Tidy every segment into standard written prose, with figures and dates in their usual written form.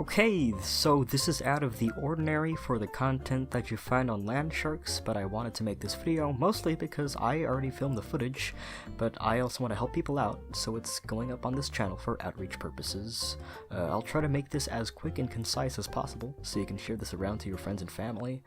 Okay, so this is out of the ordinary for the content that you find on Landsharks, but I wanted to make this video mostly because I already filmed the footage, but I also want to help people out, so it's going up on this channel for outreach purposes. I'll try to make this as quick and concise as possible, so you can share this around to your friends and family.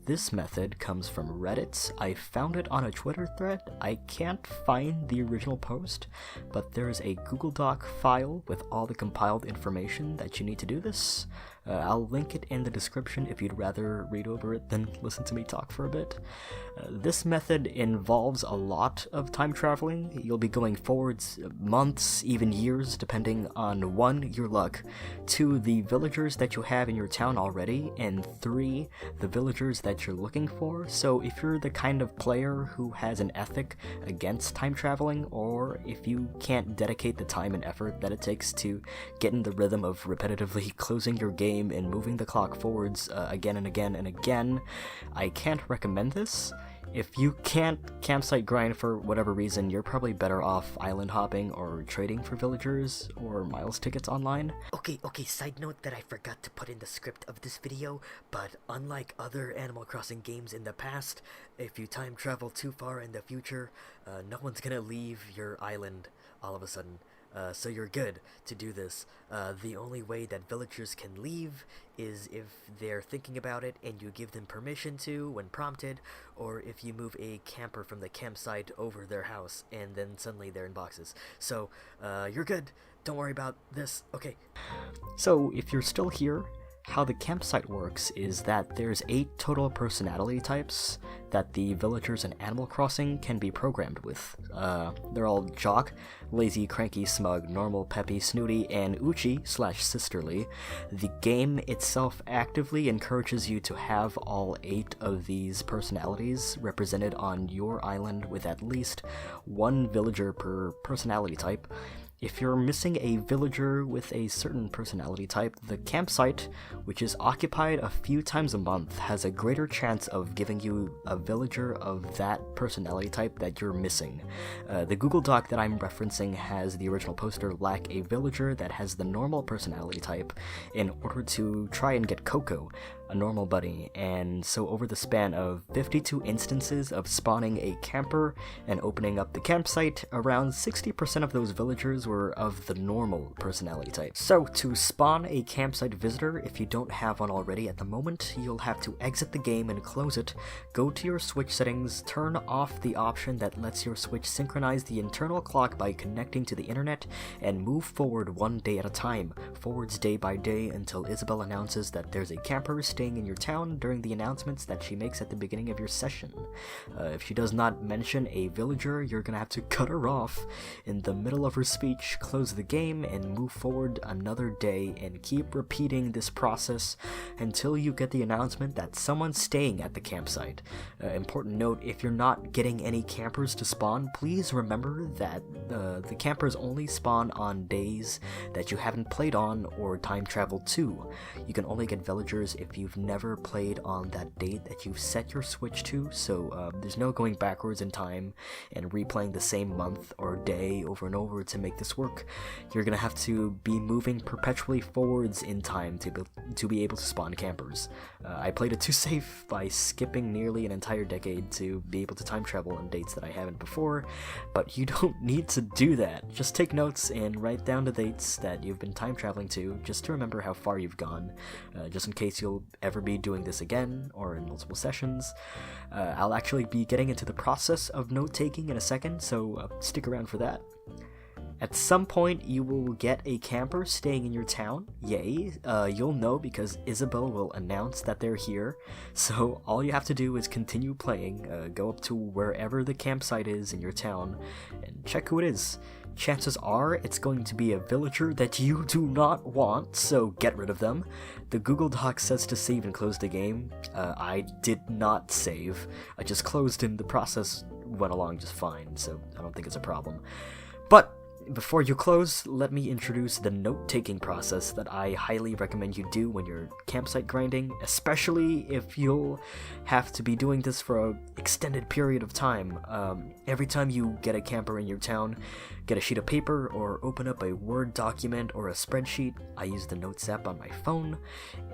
This method comes from Reddit. I found it on a Twitter thread. I can't find the original post, but there's a Google Doc file with all the compiled information that you need to do this. I'll link it in the description if you'd rather read over it than listen to me talk for a bit. This method involves a lot of time traveling. You'll be going forwards months, even years, depending on 1, your luck, 2, the villagers that you have in your town already, and 3, the villagers that you're looking for. So if you're the kind of player who has an ethic against time traveling, or if you can't dedicate the time and effort that it takes to get in the rhythm of repetitively closing your game and moving the clock forwards again and again and again, I can't recommend this. If you can't campsite grind for whatever reason, you're probably better off island hopping or trading for villagers or miles tickets online. Okay, side note that I forgot to put in the script of this video, but unlike other Animal Crossing games in the past, if you time travel too far in the future, no one's gonna leave your island all of a sudden. So you're good to do this. The only way that villagers can leave is if they're thinking about it and you give them permission to when prompted, or if you move a camper from the campsite over their house and then suddenly they're in boxes. So you're good. Don't worry about this. Okay. So if you're still here, how the campsite works is that there's 8 total personality types that the villagers in Animal Crossing can be programmed with. They're all jock, lazy, cranky, smug, normal, peppy, snooty, and uchi/sisterly. The game itself actively encourages you to have all 8 of these personalities represented on your island with at least 1 villager per personality type. If you're missing a villager with a certain personality type, the campsite, which is occupied a few times a month, has a greater chance of giving you a villager of that personality type that you're missing. The Google Doc that I'm referencing has the original poster lack a villager that has the normal personality type in order to try and get Coco, a normal buddy, and so over the span of 52 instances of spawning a camper and opening up the campsite, around 60% of those villagers were of the normal personality type. So to spawn a campsite visitor, if you don't have one already at the moment, you'll have to exit the game and close it, go to your Switch settings, turn off the option that lets your Switch synchronize the internal clock by connecting to the internet, and move forward 1 day at a time, forwards day by day until Isabelle announces that there's a camper staying in your town during the announcements that she makes at the beginning of your session. If she does not mention a villager, you're gonna have to cut her off in the middle of her speech, close the game, and move forward another day, and keep repeating this process until you get the announcement that someone's staying at the campsite. Important note, if you're not getting any campers to spawn, please remember that the campers only spawn on days that you haven't played on or time traveled to. You can only get villagers if you've never played on that date that you've set your Switch to, so there's no going backwards in time and replaying the same month or day over and over to make this work. You're gonna have to be moving perpetually forwards in time to be able to spawn campers. I played it too safe by skipping nearly an entire decade to be able to time travel on dates that I haven't before, but you don't need to do that. Just take notes and write down the dates that you've been time traveling to, just to remember how far you've gone, just in case you'll ever be doing this again or in multiple sessions. I'll actually be getting into the process of note-taking in a second, so stick around for that. At some point, you will get a camper staying in your town. Yay. You'll know because Isabelle will announce that they're here. So all you have to do is continue playing, go up to wherever the campsite is in your town, and check who it is. Chances are it's going to be a villager that you do not want, so get rid of them. The Google Doc says to save and close the game. I did not save. I just closed and the process went along just fine, so I don't think it's a problem. But before you close, let me introduce the note-taking process that I highly recommend you do when you're campsite grinding, especially if you'll have to be doing this for an extended period of time. Every time you get a camper in your town, get a sheet of paper or open up a Word document or a spreadsheet. I use the Notes app on my phone,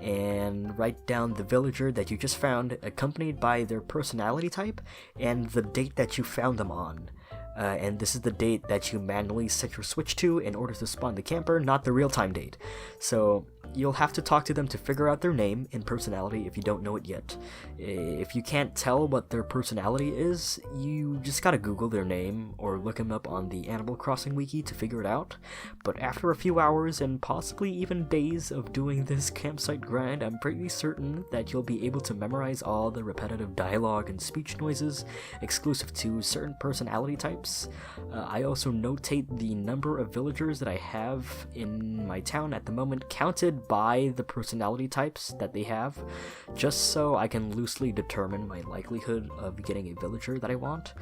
and write down the villager that you just found, accompanied by their personality type and the date that you found them on. And this is the date that you manually set your switch to in order to spawn the camper, not the real-time date. So you'll have to talk to them to figure out their name and personality if you don't know it yet. If you can't tell what their personality is, you just gotta Google their name or look them up on the Animal Crossing wiki to figure it out. But after a few hours and possibly even days of doing this campsite grind, I'm pretty certain that you'll be able to memorize all the repetitive dialogue and speech noises exclusive to certain personality types. I also notate the number of villagers that I have in my town at the moment, counted by the personality types that they have, just so I can loosely determine my likelihood of getting a villager that I want.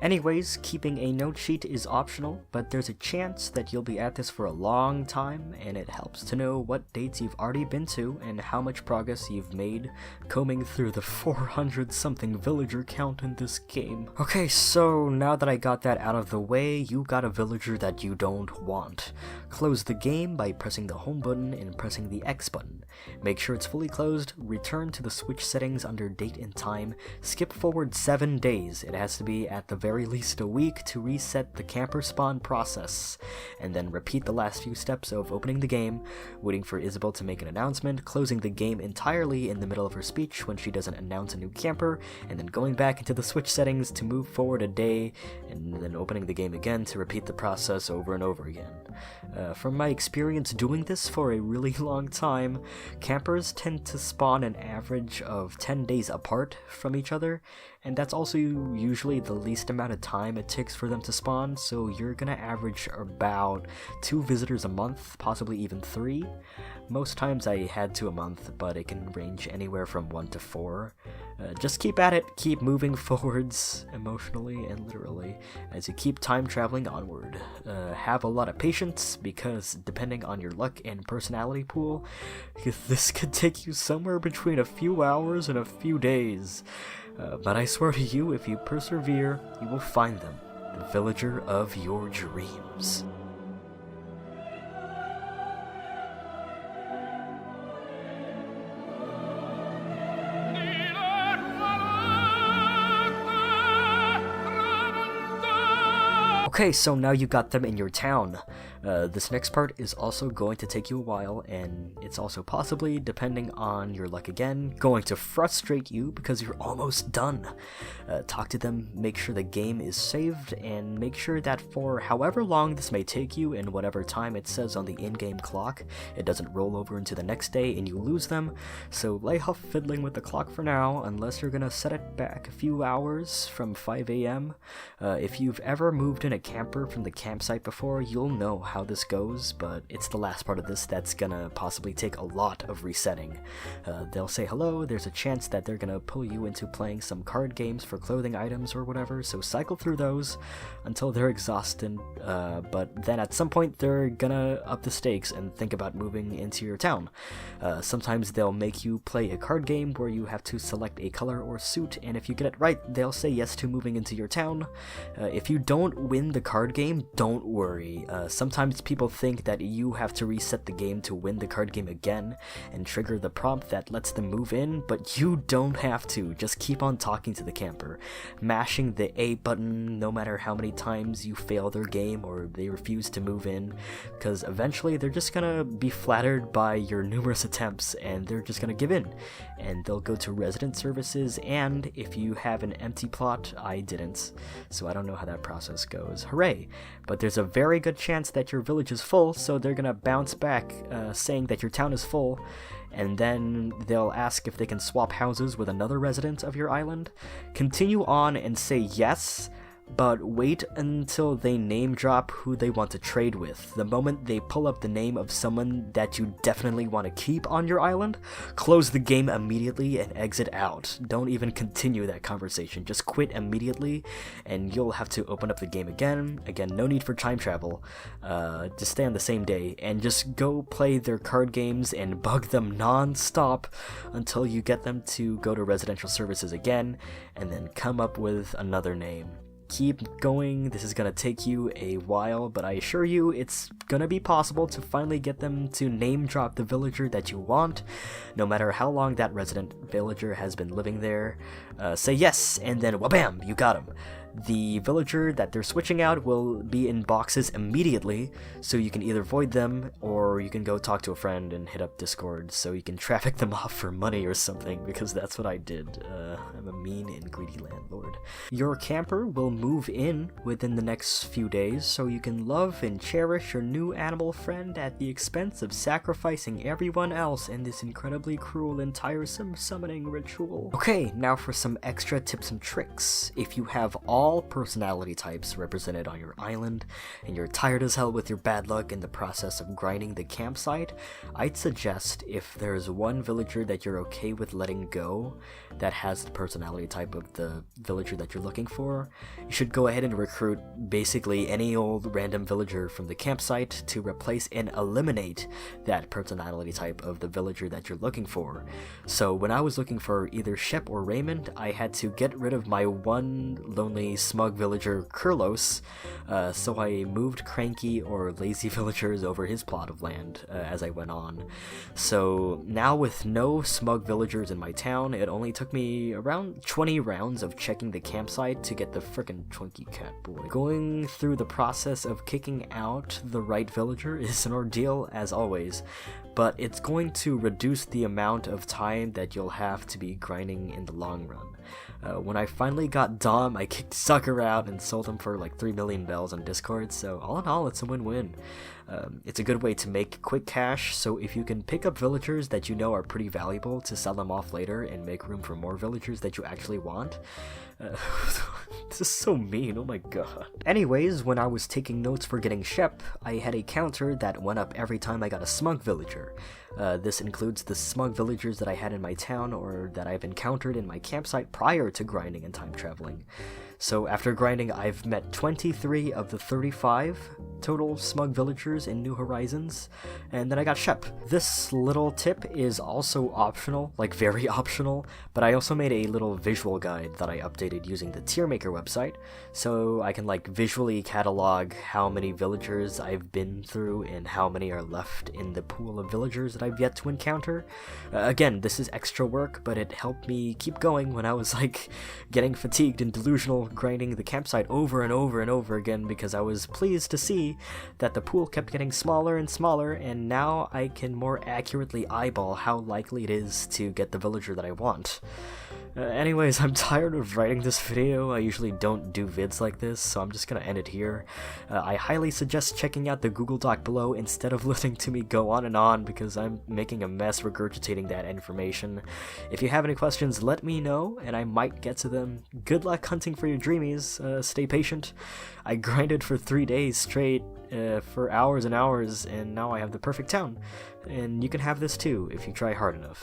Anyways, keeping a note sheet is optional, but there's a chance that you'll be at this for a long time, and it helps to know what dates you've already been to and how much progress you've made combing through the 400-something villager count in this game. Okay, so now that I got that out of the way, you got a villager that you don't want. Close the game by pressing the home button and pressing the X button. Make sure it's fully closed, return to the switch settings under date and time, skip forward 7 days, it has to be at the very least a week to reset the camper spawn process, and then repeat the last few steps of opening the game, waiting for Isabel to make an announcement, closing the game entirely in the middle of her speech when she doesn't announce a new camper, and then going back into the switch settings to move forward a day, and then opening the game again to repeat the process over and over again. From my experience doing this for a really long time, campers tend to spawn an average of 10 days apart from each other, and that's also usually the least amount of time it takes for them to spawn, so you're gonna average about 2 visitors a month, possibly even 3. Most times I had 2 a month, but it can range anywhere from 1 to 4. Just keep at it, keep moving forwards, emotionally and literally, as you keep time traveling onward. Have a lot of patience, because depending on your luck and personality pool, this could take you somewhere between a few hours and a few days. But I swear to you, if you persevere, you will find them, the villager of your dreams. Okay, so now you got them in your town. This next part is also going to take you a while, and it's also possibly, depending on your luck again, going to frustrate you because you're almost done. Talk to them, make sure the game is saved, and make sure that for however long this may take you and whatever time it says on the in-game clock, it doesn't roll over into the next day and you lose them. So lay off fiddling with the clock for now, unless you're gonna set it back a few hours from 5 a.m. If you've ever moved in a camper from the campsite before, you'll know how this goes, but it's the last part of this that's gonna possibly take a lot of resetting. They'll say hello, there's a chance that they're gonna pull you into playing some card games for clothing items or whatever, so cycle through those until they're exhausted, but then at some point they're gonna up the stakes and think about moving into your town. Sometimes they'll make you play a card game where you have to select a color or suit, and if you get it right, they'll say yes to moving into your town. If you don't win the card game, don't worry. Sometimes people think that you have to reset the game to win the card game again and trigger the prompt that lets them move in, but you don't have to. Just keep on talking to the camper, mashing the A button no matter how many times you fail their game or they refuse to move in, because eventually they're just gonna be flattered by your numerous attempts and they're just gonna give in, and they'll go to resident services. And if you have an empty plot, I didn't, so I don't know how that process goes. Hooray! But there's a very good chance that your village is full, so they're gonna bounce back saying that your town is full, and then they'll ask if they can swap houses with another resident of your island. Continue on and say yes, but wait until they name drop who they want to trade with. The moment they pull up the name of someone that you definitely want to keep on your island, close the game immediately and exit out. Don't even continue that conversation, just quit immediately and you'll have to open up the game again. Again, no need for time travel, just stay on the same day and just go play their card games and bug them non-stop until you get them to go to residential services again and then come up with another name. Keep going, this is gonna take you a while, but I assure you it's gonna be possible to finally get them to name drop the villager that you want, no matter how long that resident villager has been living there. Say yes, and then wabam, you got him. The villager that they're switching out will be in boxes immediately, so you can either void them, or you can go talk to a friend and hit up Discord so you can traffic them off for money or something, because that's what I did. I'm a mean and greedy landlord. Your camper will move in within the next few days, so you can love and cherish your new animal friend at the expense of sacrificing everyone else in this incredibly cruel and tiresome summoning ritual. Okay, now for some extra tips and tricks. If you have all personality types represented on your island, and you're tired as hell with your bad luck in the process of grinding the campsite, I'd suggest if there's one villager that you're okay with letting go that has the personality type of the villager that you're looking for, you should go ahead and recruit basically any old random villager from the campsite to replace and eliminate that personality type of the villager that you're looking for. So when I was looking for either Shep or Raymond, I had to get rid of my one lonely smug villager Kurlos, so I moved cranky or lazy villagers over his plot of land as I went on. So now with no smug villagers in my town, it only took me around 20 rounds of checking the campsite to get the frickin' Twinkie Cat boy. Going through the process of kicking out the right villager is an ordeal as always, but it's going to reduce the amount of time that you'll have to be grinding in the long run. When I finally got Dom, I kicked Sucker out and sold him for like 3 million bells on Discord, so all in all, it's a win-win. It's a good way to make quick cash, so if you can pick up villagers that you know are pretty valuable to sell them off later and make room for more villagers that you actually want. This is so mean, oh my god. Anyways, when I was taking notes for getting Shep, I had a counter that went up every time I got a smug villager. This includes the smug villagers that I had in my town or that I've encountered in my campsite prior to grinding and time traveling. So after grinding, I've met 23 of the 35 total smug villagers in New Horizons, and then I got Shep. This little tip is also optional, like very optional, but I also made a little visual guide that I updated using the Tier Maker website, so I can like visually catalog how many villagers I've been through and how many are left in the pool of villagers that I've yet to encounter. Again, this is extra work, but it helped me keep going when I was like getting fatigued and delusional grinding the campsite over and over and over again, because I was pleased to see that the pool kept getting smaller and smaller, and now I can more accurately eyeball how likely it is to get the villager that I want. Anyways, I'm tired of writing this video. I usually don't do vids like this, so I'm just gonna end it here. I highly suggest checking out the Google Doc below instead of listening to me go on and on, because I'm making a mess regurgitating that information. If you have any questions, let me know, and I might get to them. Good luck hunting for your dreamies. Stay patient. I grinded for 3 days straight, for hours and hours, and now I have the perfect town. And you can have this too, if you try hard enough.